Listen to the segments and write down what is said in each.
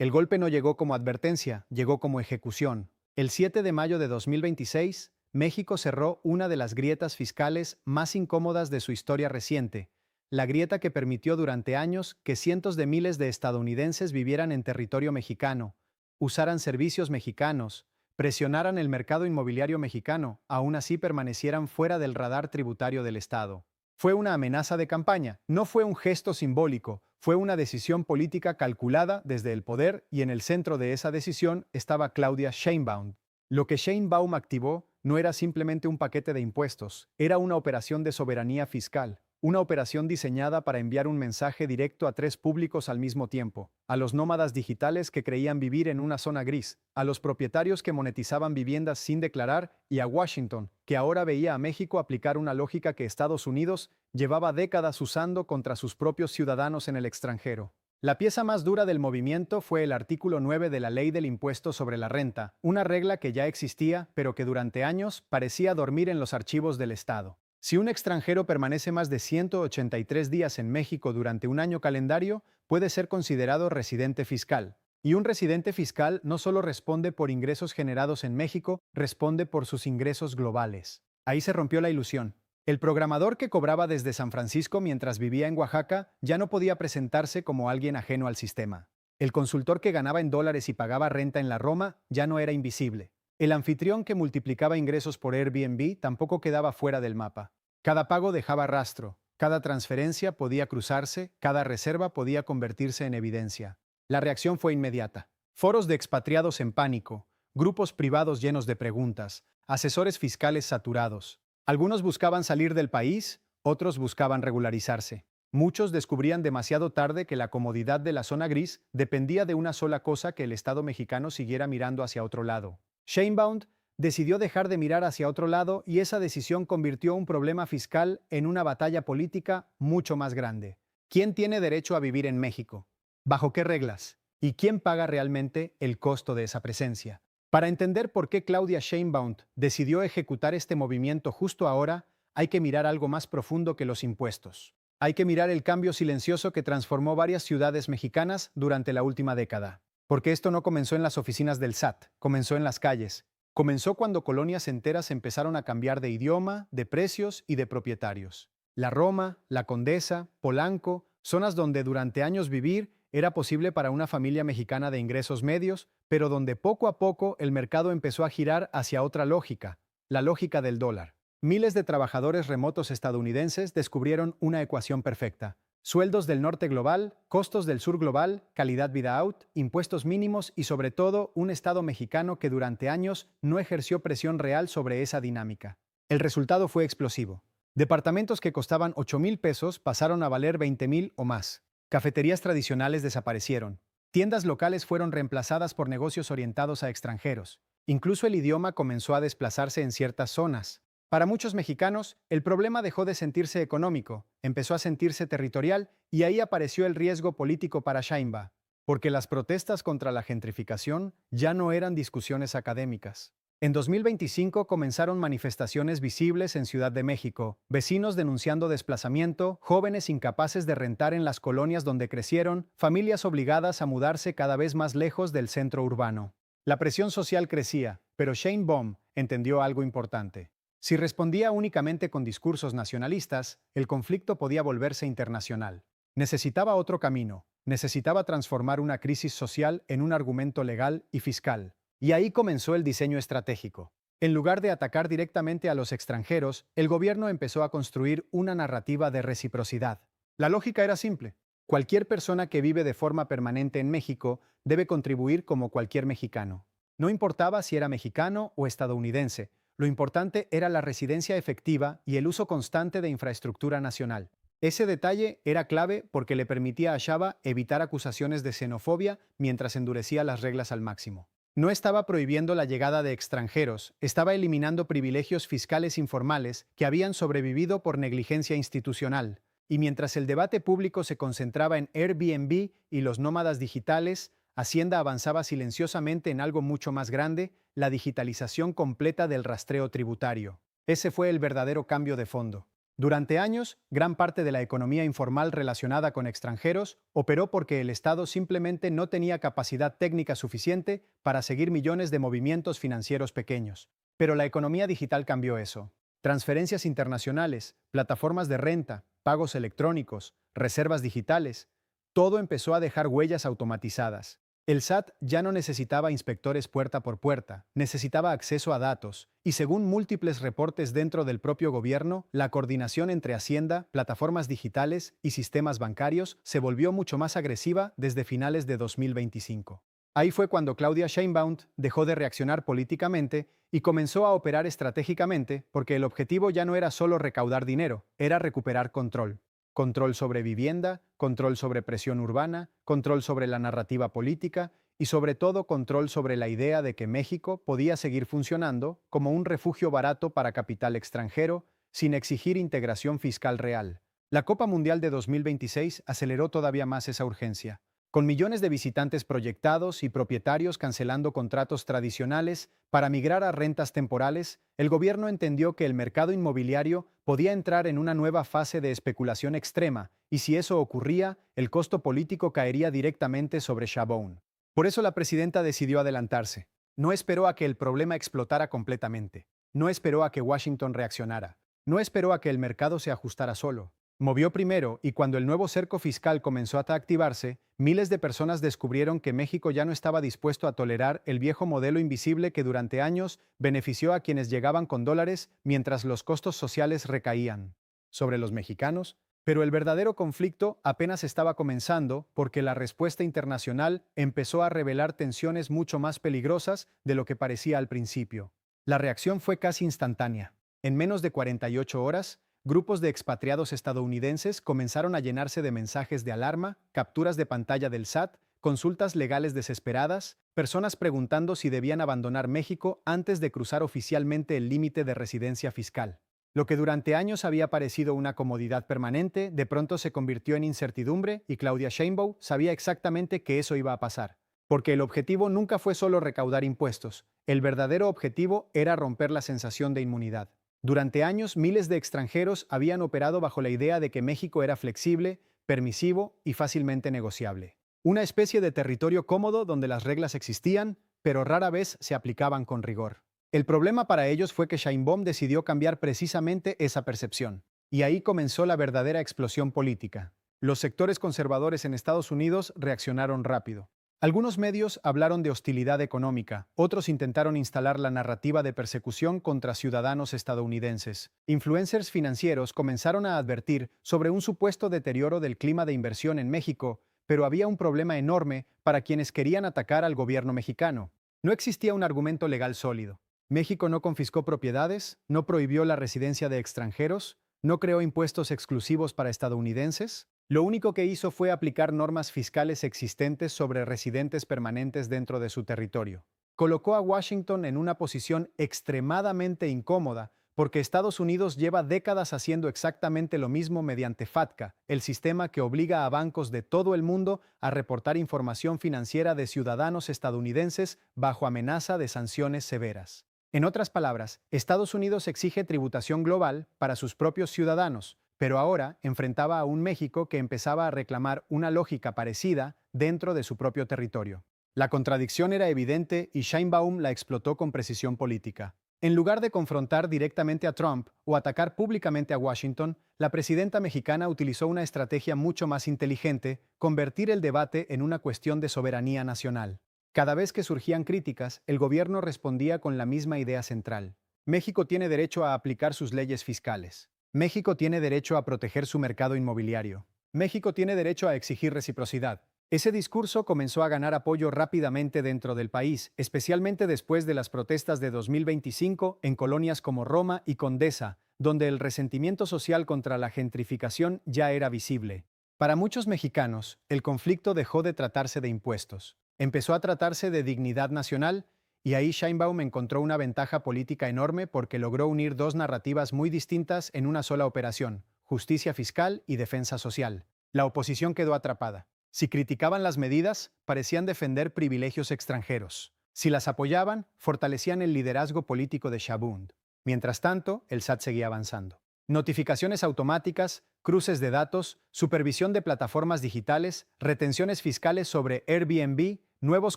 El golpe no llegó como advertencia, llegó como ejecución. El 7 de mayo de 2026, México cerró una de las grietas fiscales más incómodas de su historia reciente, la grieta que permitió durante años que cientos de miles de estadounidenses vivieran en territorio mexicano, usaran servicios mexicanos, presionaran el mercado inmobiliario mexicano, aún así permanecieran fuera del radar tributario del Estado. Fue una amenaza de campaña, no fue un gesto simbólico, fue una decisión política calculada desde el poder y en el centro de esa decisión estaba Claudia Sheinbaum. Lo que Sheinbaum activó no era simplemente un paquete de impuestos, era una operación de soberanía fiscal, una operación diseñada para enviar un mensaje directo a tres públicos al mismo tiempo: a los nómadas digitales que creían vivir en una zona gris, a los propietarios que monetizaban viviendas sin declarar y a Washington, que ahora veía a México aplicar una lógica que Estados Unidos llevaba décadas usando contra sus propios ciudadanos en el extranjero. La pieza más dura del movimiento fue el artículo 9 de la Ley del Impuesto sobre la Renta, una regla que ya existía, pero que durante años parecía dormir en los archivos del Estado. Si un extranjero permanece más de 183 días en México durante un año calendario, puede ser considerado residente fiscal. Y un residente fiscal no solo responde por ingresos generados en México, responde por sus ingresos globales. Ahí se rompió la ilusión. El programador que cobraba desde San Francisco mientras vivía en Oaxaca ya no podía presentarse como alguien ajeno al sistema. El consultor que ganaba en dólares y pagaba renta en la Roma ya no era invisible. El anfitrión que multiplicaba ingresos por Airbnb tampoco quedaba fuera del mapa. Cada pago dejaba rastro, cada transferencia podía cruzarse, cada reserva podía convertirse en evidencia. La reacción fue inmediata. Foros de expatriados en pánico, grupos privados llenos de preguntas, asesores fiscales saturados. Algunos buscaban salir del país, otros buscaban regularizarse. Muchos descubrían demasiado tarde que la comodidad de la zona gris dependía de una sola cosa: que el Estado mexicano siguiera mirando hacia otro lado. Sheinbaum decidió dejar de mirar hacia otro lado y esa decisión convirtió un problema fiscal en una batalla política mucho más grande. ¿Quién tiene derecho a vivir en México? ¿Bajo qué reglas? ¿Y quién paga realmente el costo de esa presencia? Para entender por qué Claudia Sheinbaum decidió ejecutar este movimiento justo ahora, hay que mirar algo más profundo que los impuestos. Hay que mirar el cambio silencioso que transformó varias ciudades mexicanas durante la última década. Porque esto no comenzó en las oficinas del SAT, comenzó en las calles. Comenzó cuando colonias enteras empezaron a cambiar de idioma, de precios y de propietarios. La Roma, la Condesa, Polanco, zonas donde durante años vivir era posible para una familia mexicana de ingresos medios, pero donde poco a poco el mercado empezó a girar hacia otra lógica, la lógica del dólar. Miles de trabajadores remotos estadounidenses descubrieron una ecuación perfecta: sueldos del norte global, costos del sur global, calidad vida out, impuestos mínimos y sobre todo un Estado mexicano que durante años no ejerció presión real sobre esa dinámica. El resultado fue explosivo. Departamentos que costaban 8,000 pesos pasaron a valer 20,000 o más. Cafeterías tradicionales desaparecieron. Tiendas locales fueron reemplazadas por negocios orientados a extranjeros. Incluso el idioma comenzó a desplazarse en ciertas zonas. Para muchos mexicanos, el problema dejó de sentirse económico, empezó a sentirse territorial y ahí apareció el riesgo político para Sheinbaum, porque las protestas contra la gentrificación ya no eran discusiones académicas. En 2025 comenzaron manifestaciones visibles en Ciudad de México, vecinos denunciando desplazamiento, jóvenes incapaces de rentar en las colonias donde crecieron, familias obligadas a mudarse cada vez más lejos del centro urbano. La presión social crecía, pero Sheinbaum entendió algo importante. Si respondía únicamente con discursos nacionalistas, el conflicto podía volverse internacional. Necesitaba otro camino, necesitaba transformar una crisis social en un argumento legal y fiscal. Y ahí comenzó el diseño estratégico. En lugar de atacar directamente a los extranjeros, el gobierno empezó a construir una narrativa de reciprocidad. La lógica era simple: cualquier persona que vive de forma permanente en México debe contribuir como cualquier mexicano. No importaba si era mexicano o estadounidense, lo importante era la residencia efectiva y el uso constante de infraestructura nacional. Ese detalle era clave porque le permitía a Shaba evitar acusaciones de xenofobia mientras endurecía las reglas al máximo. No estaba prohibiendo la llegada de extranjeros, estaba eliminando privilegios fiscales informales que habían sobrevivido por negligencia institucional. Y mientras el debate público se concentraba en Airbnb y los nómadas digitales, Hacienda avanzaba silenciosamente en algo mucho más grande: la digitalización completa del rastreo tributario. Ese fue el verdadero cambio de fondo. Durante años, gran parte de la economía informal relacionada con extranjeros operó porque el Estado simplemente no tenía capacidad técnica suficiente para seguir millones de movimientos financieros pequeños. Pero la economía digital cambió eso. Transferencias internacionales, plataformas de renta, pagos electrónicos, reservas digitales, todo empezó a dejar huellas automatizadas. El SAT ya no necesitaba inspectores puerta por puerta, necesitaba acceso a datos, y según múltiples reportes dentro del propio gobierno, la coordinación entre Hacienda, plataformas digitales y sistemas bancarios se volvió mucho más agresiva desde finales de 2025. Ahí fue cuando Claudia Sheinbaum dejó de reaccionar políticamente y comenzó a operar estratégicamente porque el objetivo ya no era solo recaudar dinero, era recuperar control. Control sobre vivienda, control sobre presión urbana, control sobre la narrativa política y sobre todo control sobre la idea de que México podía seguir funcionando como un refugio barato para capital extranjero sin exigir integración fiscal real. La Copa Mundial de 2026 aceleró todavía más esa urgencia. Con millones de visitantes proyectados y propietarios cancelando contratos tradicionales para migrar a rentas temporales, el gobierno entendió que el mercado inmobiliario podía entrar en una nueva fase de especulación extrema, y si eso ocurría, el costo político caería directamente sobre Sheinbaum. Por eso la presidenta decidió adelantarse. No esperó a que el problema explotara completamente. No esperó a que Washington reaccionara. No esperó a que el mercado se ajustara solo. Movió primero y cuando el nuevo cerco fiscal comenzó a activarse, miles de personas descubrieron que México ya no estaba dispuesto a tolerar el viejo modelo invisible que durante años benefició a quienes llegaban con dólares mientras los costos sociales recaían sobre los mexicanos. Pero el verdadero conflicto apenas estaba comenzando porque la respuesta internacional empezó a revelar tensiones mucho más peligrosas de lo que parecía al principio. La reacción fue casi instantánea. En menos de 48 horas, grupos de expatriados estadounidenses comenzaron a llenarse de mensajes de alarma, capturas de pantalla del SAT, consultas legales desesperadas, personas preguntando si debían abandonar México antes de cruzar oficialmente el límite de residencia fiscal. Lo que durante años había parecido una comodidad permanente, de pronto se convirtió en incertidumbre y Claudia Sheinbaum sabía exactamente que eso iba a pasar. Porque el objetivo nunca fue solo recaudar impuestos, el verdadero objetivo era romper la sensación de inmunidad. Durante años, miles de extranjeros habían operado bajo la idea de que México era flexible, permisivo y fácilmente negociable. Una especie de territorio cómodo donde las reglas existían, pero rara vez se aplicaban con rigor. El problema para ellos fue que Sheinbaum decidió cambiar precisamente esa percepción. Y ahí comenzó la verdadera explosión política. Los sectores conservadores en Estados Unidos reaccionaron rápido. Algunos medios hablaron de hostilidad económica, otros intentaron instalar la narrativa de persecución contra ciudadanos estadounidenses. Influencers financieros comenzaron a advertir sobre un supuesto deterioro del clima de inversión en México, pero había un problema enorme para quienes querían atacar al gobierno mexicano. No existía un argumento legal sólido. México no confiscó propiedades, no prohibió la residencia de extranjeros, no creó impuestos exclusivos para estadounidenses. Lo único que hizo fue aplicar normas fiscales existentes sobre residentes permanentes dentro de su territorio. Colocó a Washington en una posición extremadamente incómoda porque Estados Unidos lleva décadas haciendo exactamente lo mismo mediante FATCA, el sistema que obliga a bancos de todo el mundo a reportar información financiera de ciudadanos estadounidenses bajo amenaza de sanciones severas. En otras palabras, Estados Unidos exige tributación global para sus propios ciudadanos, pero ahora enfrentaba a un México que empezaba a reclamar una lógica parecida dentro de su propio territorio. La contradicción era evidente y Sheinbaum la explotó con precisión política. En lugar de confrontar directamente a Trump o atacar públicamente a Washington, la presidenta mexicana utilizó una estrategia mucho más inteligente: convertir el debate en una cuestión de soberanía nacional. Cada vez que surgían críticas, el gobierno respondía con la misma idea central. México tiene derecho a aplicar sus leyes fiscales. México tiene derecho a proteger su mercado inmobiliario. México tiene derecho a exigir reciprocidad. Ese discurso comenzó a ganar apoyo rápidamente dentro del país, especialmente después de las protestas de 2025 en colonias como Roma y Condesa, donde el resentimiento social contra la gentrificación ya era visible. Para muchos mexicanos, el conflicto dejó de tratarse de impuestos. Empezó a tratarse de dignidad nacional, y ahí Sheinbaum encontró una ventaja política enorme porque logró unir dos narrativas muy distintas en una sola operación: justicia fiscal y defensa social. La oposición quedó atrapada. Si criticaban las medidas, parecían defender privilegios extranjeros. Si las apoyaban, fortalecían el liderazgo político de Sheinbaum. Mientras tanto, el SAT seguía avanzando. Notificaciones automáticas, cruces de datos, supervisión de plataformas digitales, retenciones fiscales sobre Airbnb, nuevos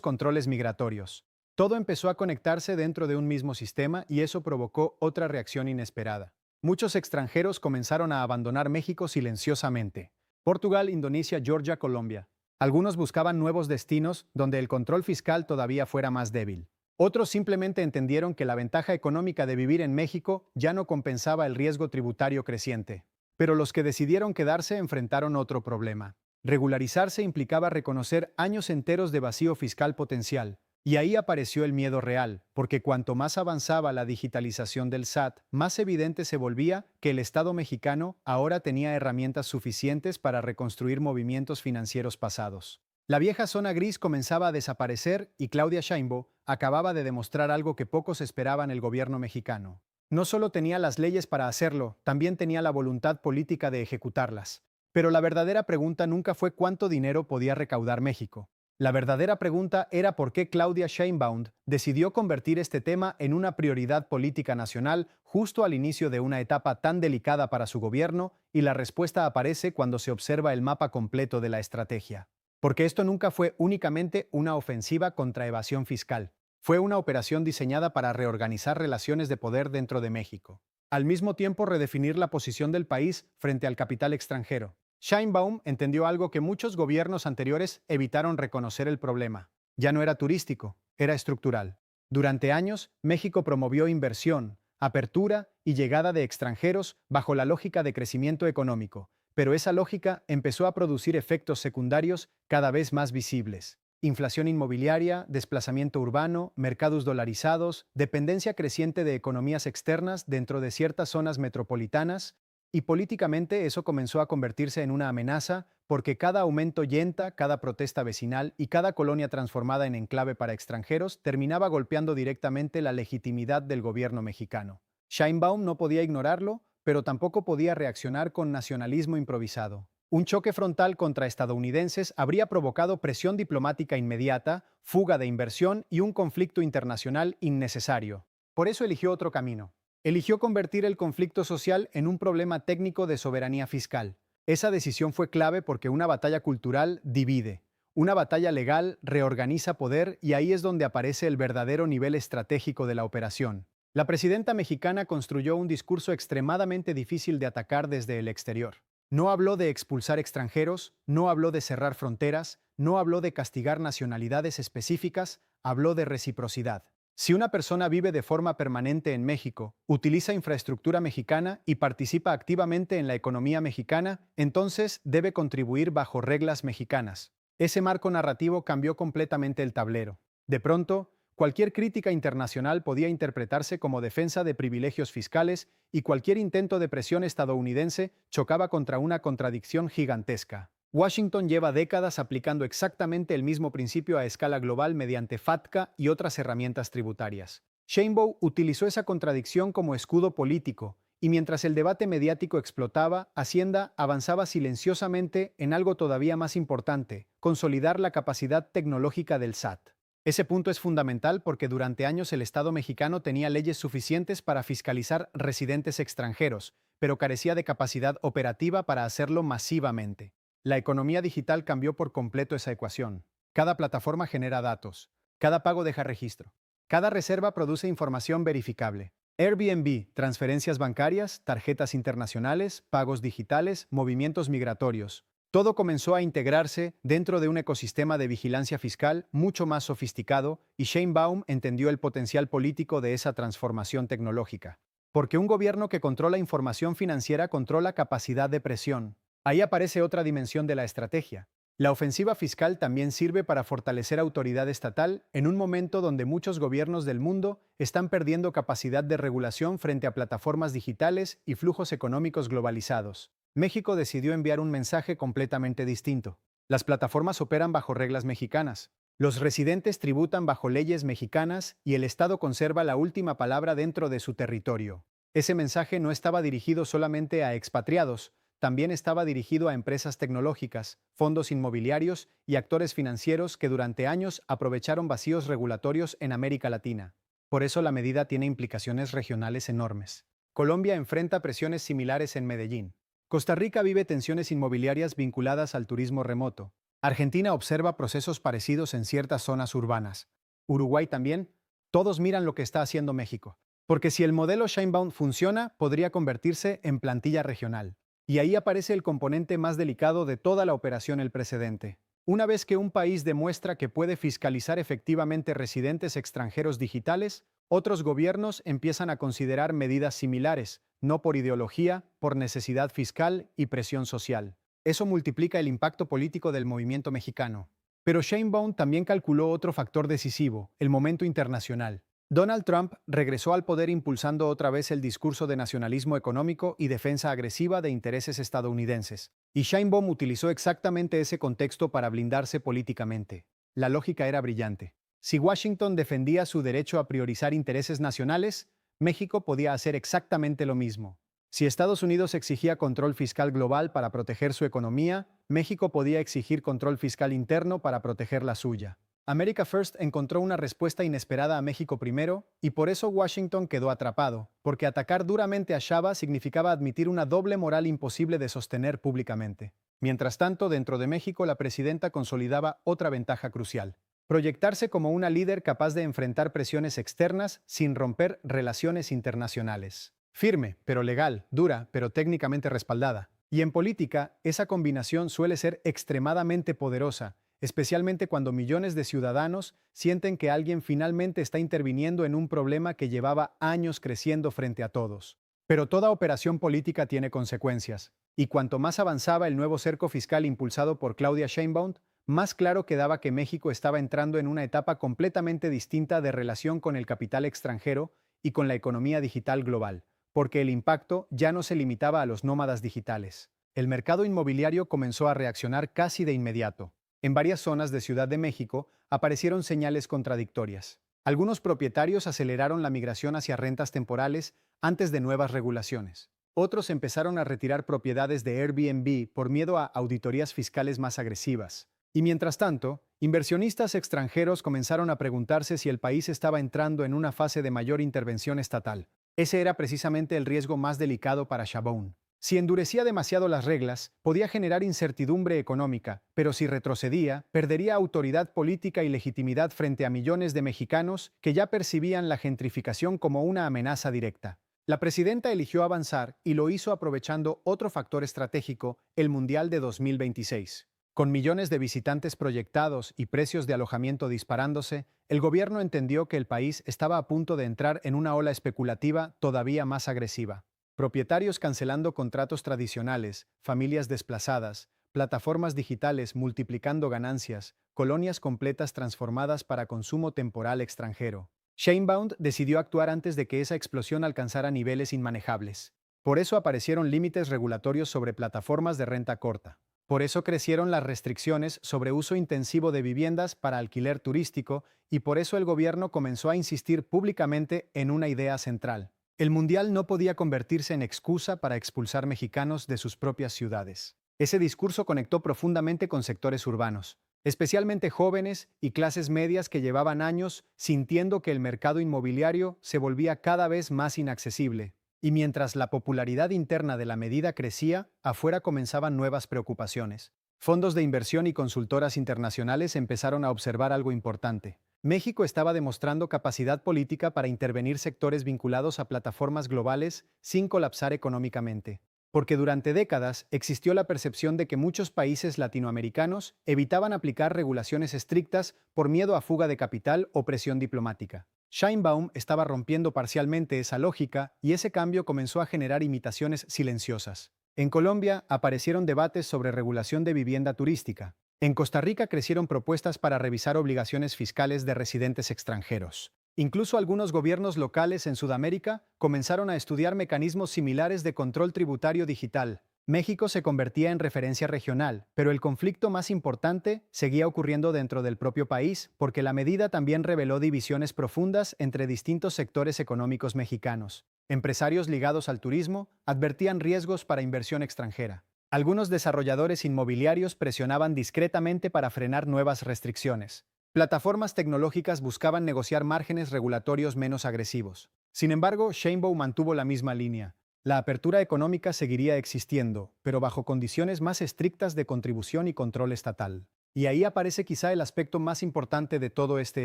controles migratorios. Todo empezó a conectarse dentro de un mismo sistema y eso provocó otra reacción inesperada. Muchos extranjeros comenzaron a abandonar México silenciosamente. Portugal, Indonesia, Georgia, Colombia. Algunos buscaban nuevos destinos donde el control fiscal todavía fuera más débil. Otros simplemente entendieron que la ventaja económica de vivir en México ya no compensaba el riesgo tributario creciente. Pero los que decidieron quedarse enfrentaron otro problema. Regularizarse implicaba reconocer años enteros de vacío fiscal potencial. Y ahí apareció el miedo real, porque cuanto más avanzaba la digitalización del SAT, más evidente se volvía que el Estado mexicano ahora tenía herramientas suficientes para reconstruir movimientos financieros pasados. La vieja zona gris comenzaba a desaparecer y Claudia Sheinbaum acababa de demostrar algo que pocos esperaban el gobierno mexicano. No solo tenía las leyes para hacerlo, también tenía la voluntad política de ejecutarlas. Pero la verdadera pregunta nunca fue cuánto dinero podía recaudar México. La verdadera pregunta era por qué Claudia Sheinbaum decidió convertir este tema en una prioridad política nacional justo al inicio de una etapa tan delicada para su gobierno, y la respuesta aparece cuando se observa el mapa completo de la estrategia. Porque esto nunca fue únicamente una ofensiva contra evasión fiscal. Fue una operación diseñada para reorganizar relaciones de poder dentro de México. Al mismo tiempo, redefinir la posición del país frente al capital extranjero. Sheinbaum entendió algo que muchos gobiernos anteriores evitaron reconocer: el problema. Ya no era turístico, era estructural. Durante años, México promovió inversión, apertura y llegada de extranjeros bajo la lógica de crecimiento económico, pero esa lógica empezó a producir efectos secundarios cada vez más visibles. Inflación inmobiliaria, desplazamiento urbano, mercados dolarizados, dependencia creciente de economías externas dentro de ciertas zonas metropolitanas, y políticamente eso comenzó a convertirse en una amenaza porque cada aumento yenta, cada protesta vecinal y cada colonia transformada en enclave para extranjeros terminaba golpeando directamente la legitimidad del gobierno mexicano. Sheinbaum no podía ignorarlo, pero tampoco podía reaccionar con nacionalismo improvisado. Un choque frontal contra estadounidenses habría provocado presión diplomática inmediata, fuga de inversión y un conflicto internacional innecesario. Por eso eligió otro camino. Eligió convertir el conflicto social en un problema técnico de soberanía fiscal. Esa decisión fue clave porque una batalla cultural divide. Una batalla legal reorganiza poder, y ahí es donde aparece el verdadero nivel estratégico de la operación. La presidenta mexicana construyó un discurso extremadamente difícil de atacar desde el exterior. No habló de expulsar extranjeros, no habló de cerrar fronteras, no habló de castigar nacionalidades específicas, habló de reciprocidad. Si una persona vive de forma permanente en México, utiliza infraestructura mexicana y participa activamente en la economía mexicana, entonces debe contribuir bajo reglas mexicanas. Ese marco narrativo cambió completamente el tablero. De pronto, cualquier crítica internacional podía interpretarse como defensa de privilegios fiscales, y cualquier intento de presión estadounidense chocaba contra una contradicción gigantesca. Washington lleva décadas aplicando exactamente el mismo principio a escala global mediante FATCA y otras herramientas tributarias. Sheinbaum utilizó esa contradicción como escudo político, y mientras el debate mediático explotaba, Hacienda avanzaba silenciosamente en algo todavía más importante: consolidar la capacidad tecnológica del SAT. Ese punto es fundamental porque durante años el Estado mexicano tenía leyes suficientes para fiscalizar residentes extranjeros, pero carecía de capacidad operativa para hacerlo masivamente. La economía digital cambió por completo esa ecuación. Cada plataforma genera datos. Cada pago deja registro. Cada reserva produce información verificable. Airbnb, transferencias bancarias, tarjetas internacionales, pagos digitales, movimientos migratorios. Todo comenzó a integrarse dentro de un ecosistema de vigilancia fiscal mucho más sofisticado, y Sheinbaum entendió el potencial político de esa transformación tecnológica. Porque un gobierno que controla información financiera controla capacidad de presión. Ahí aparece otra dimensión de la estrategia. La ofensiva fiscal también sirve para fortalecer autoridad estatal en un momento donde muchos gobiernos del mundo están perdiendo capacidad de regulación frente a plataformas digitales y flujos económicos globalizados. México decidió enviar un mensaje completamente distinto. Las plataformas operan bajo reglas mexicanas. Los residentes tributan bajo leyes mexicanas y el Estado conserva la última palabra dentro de su territorio. Ese mensaje no estaba dirigido solamente a expatriados, también estaba dirigido a empresas tecnológicas, fondos inmobiliarios y actores financieros que durante años aprovecharon vacíos regulatorios en América Latina. Por eso la medida tiene implicaciones regionales enormes. Colombia enfrenta presiones similares en Medellín. Costa Rica vive tensiones inmobiliarias vinculadas al turismo remoto. Argentina observa procesos parecidos en ciertas zonas urbanas. Uruguay también. Todos miran lo que está haciendo México. Porque si el modelo Shinebound funciona, podría convertirse en plantilla regional. Y ahí aparece el componente más delicado de toda la operación, el precedente. Una vez que un país demuestra que puede fiscalizar efectivamente residentes extranjeros digitales, otros gobiernos empiezan a considerar medidas similares, no por ideología, por necesidad fiscal y presión social. Eso multiplica el impacto político del movimiento mexicano. Pero Sheinbaum también calculó otro factor decisivo, el momento internacional. Donald Trump regresó al poder impulsando otra vez el discurso de nacionalismo económico y defensa agresiva de intereses estadounidenses. Y Sheinbaum utilizó exactamente ese contexto para blindarse políticamente. La lógica era brillante. Si Washington defendía su derecho a priorizar intereses nacionales, México podía hacer exactamente lo mismo. Si Estados Unidos exigía control fiscal global para proteger su economía, México podía exigir control fiscal interno para proteger la suya. America First encontró una respuesta inesperada a México primero, y por eso Washington quedó atrapado, porque atacar duramente a Chava significaba admitir una doble moral imposible de sostener públicamente. Mientras tanto, dentro de México, la presidenta consolidaba otra ventaja crucial: proyectarse como una líder capaz de enfrentar presiones externas sin romper relaciones internacionales. Firme, pero legal; dura, pero técnicamente respaldada. Y en política, esa combinación suele ser extremadamente poderosa, especialmente cuando millones de ciudadanos sienten que alguien finalmente está interviniendo en un problema que llevaba años creciendo frente a todos. Pero toda operación política tiene consecuencias, y cuanto más avanzaba el nuevo cerco fiscal impulsado por Claudia Sheinbaum, más claro quedaba que México estaba entrando en una etapa completamente distinta de relación con el capital extranjero y con la economía digital global, porque el impacto ya no se limitaba a los nómadas digitales. El mercado inmobiliario comenzó a reaccionar casi de inmediato. En varias zonas de Ciudad de México aparecieron señales contradictorias. Algunos propietarios aceleraron la migración hacia rentas temporales antes de nuevas regulaciones. Otros empezaron a retirar propiedades de Airbnb por miedo a auditorías fiscales más agresivas. Y mientras tanto, inversionistas extranjeros comenzaron a preguntarse si el país estaba entrando en una fase de mayor intervención estatal. Ese era precisamente el riesgo más delicado para Sheinbaum. Si endurecía demasiado las reglas, podía generar incertidumbre económica, pero si retrocedía, perdería autoridad política y legitimidad frente a millones de mexicanos que ya percibían la gentrificación como una amenaza directa. La presidenta eligió avanzar y lo hizo aprovechando otro factor estratégico: el Mundial de 2026. Con millones de visitantes proyectados y precios de alojamiento disparándose, el gobierno entendió que el país estaba a punto de entrar en una ola especulativa todavía más agresiva. Propietarios cancelando contratos tradicionales, familias desplazadas, plataformas digitales multiplicando ganancias, colonias completas transformadas para consumo temporal extranjero. Sheinbaum decidió actuar antes de que esa explosión alcanzara niveles inmanejables. Por eso aparecieron límites regulatorios sobre plataformas de renta corta. Por eso crecieron las restricciones sobre uso intensivo de viviendas para alquiler turístico, y por eso el gobierno comenzó a insistir públicamente en una idea central: el Mundial no podía convertirse en excusa para expulsar mexicanos de sus propias ciudades. Ese discurso conectó profundamente con sectores urbanos, especialmente jóvenes y clases medias que llevaban años sintiendo que el mercado inmobiliario se volvía cada vez más inaccesible. Y mientras la popularidad interna de la medida crecía, afuera comenzaban nuevas preocupaciones. Fondos de inversión y consultoras internacionales empezaron a observar algo importante. México estaba demostrando capacidad política para intervenir sectores vinculados a plataformas globales sin colapsar económicamente. Porque durante décadas existió la percepción de que muchos países latinoamericanos evitaban aplicar regulaciones estrictas por miedo a fuga de capital o presión diplomática. Sheinbaum estaba rompiendo parcialmente esa lógica, y ese cambio comenzó a generar imitaciones silenciosas. En Colombia aparecieron debates sobre regulación de vivienda turística. En Costa Rica crecieron propuestas para revisar obligaciones fiscales de residentes extranjeros. Incluso algunos gobiernos locales en Sudamérica comenzaron a estudiar mecanismos similares de control tributario digital. México se convertía en referencia regional, pero el conflicto más importante seguía ocurriendo dentro del propio país, porque la medida también reveló divisiones profundas entre distintos sectores económicos mexicanos. Empresarios ligados al turismo advertían riesgos para inversión extranjera. Algunos desarrolladores inmobiliarios presionaban discretamente para frenar nuevas restricciones. Plataformas tecnológicas buscaban negociar márgenes regulatorios menos agresivos. Sin embargo, Sheinbaum mantuvo la misma línea. La apertura económica seguiría existiendo, pero bajo condiciones más estrictas de contribución y control estatal. Y ahí aparece quizá el aspecto más importante de todo este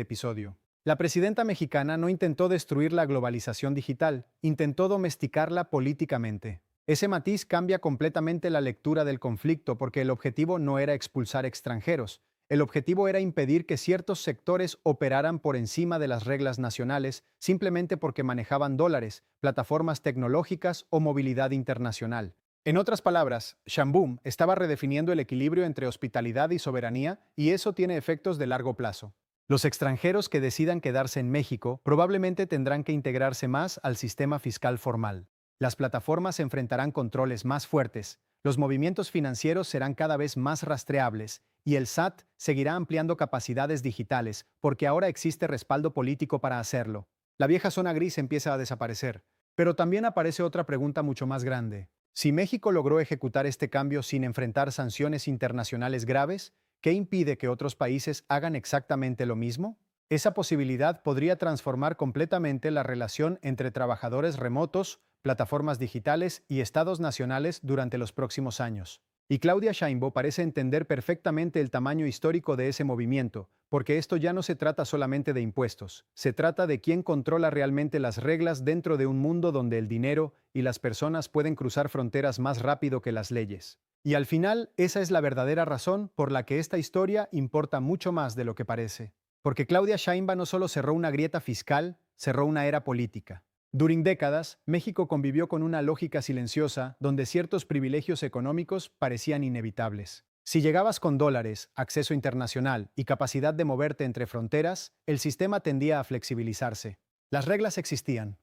episodio. La presidenta mexicana no intentó destruir la globalización digital, intentó domesticarla políticamente. Ese matiz cambia completamente la lectura del conflicto porque el objetivo no era expulsar extranjeros, el objetivo era impedir que ciertos sectores operaran por encima de las reglas nacionales simplemente porque manejaban dólares, plataformas tecnológicas o movilidad internacional. En otras palabras, Sheinbaum estaba redefiniendo el equilibrio entre hospitalidad y soberanía, y eso tiene efectos de largo plazo. Los extranjeros que decidan quedarse en México probablemente tendrán que integrarse más al sistema fiscal formal. Las plataformas enfrentarán controles más fuertes, los movimientos financieros serán cada vez más rastreables y el SAT seguirá ampliando capacidades digitales porque ahora existe respaldo político para hacerlo. La vieja zona gris empieza a desaparecer. Pero también aparece otra pregunta mucho más grande. Si México logró ejecutar este cambio sin enfrentar sanciones internacionales graves, ¿qué impide que otros países hagan exactamente lo mismo? Esa posibilidad podría transformar completamente la relación entre trabajadores remotos, plataformas digitales y estados nacionales durante los próximos años. Y Claudia Sheinbaum parece entender perfectamente el tamaño histórico de ese movimiento, porque esto ya no se trata solamente de impuestos, se trata de quién controla realmente las reglas dentro de un mundo donde el dinero y las personas pueden cruzar fronteras más rápido que las leyes. Y al final, esa es la verdadera razón por la que esta historia importa mucho más de lo que parece. Porque Claudia Sheinbaum no solo cerró una grieta fiscal, cerró una era política. Durante décadas, México convivió con una lógica silenciosa donde ciertos privilegios económicos parecían inevitables. Si llegabas con dólares, acceso internacional y capacidad de moverte entre fronteras, el sistema tendía a flexibilizarse. Las reglas existían.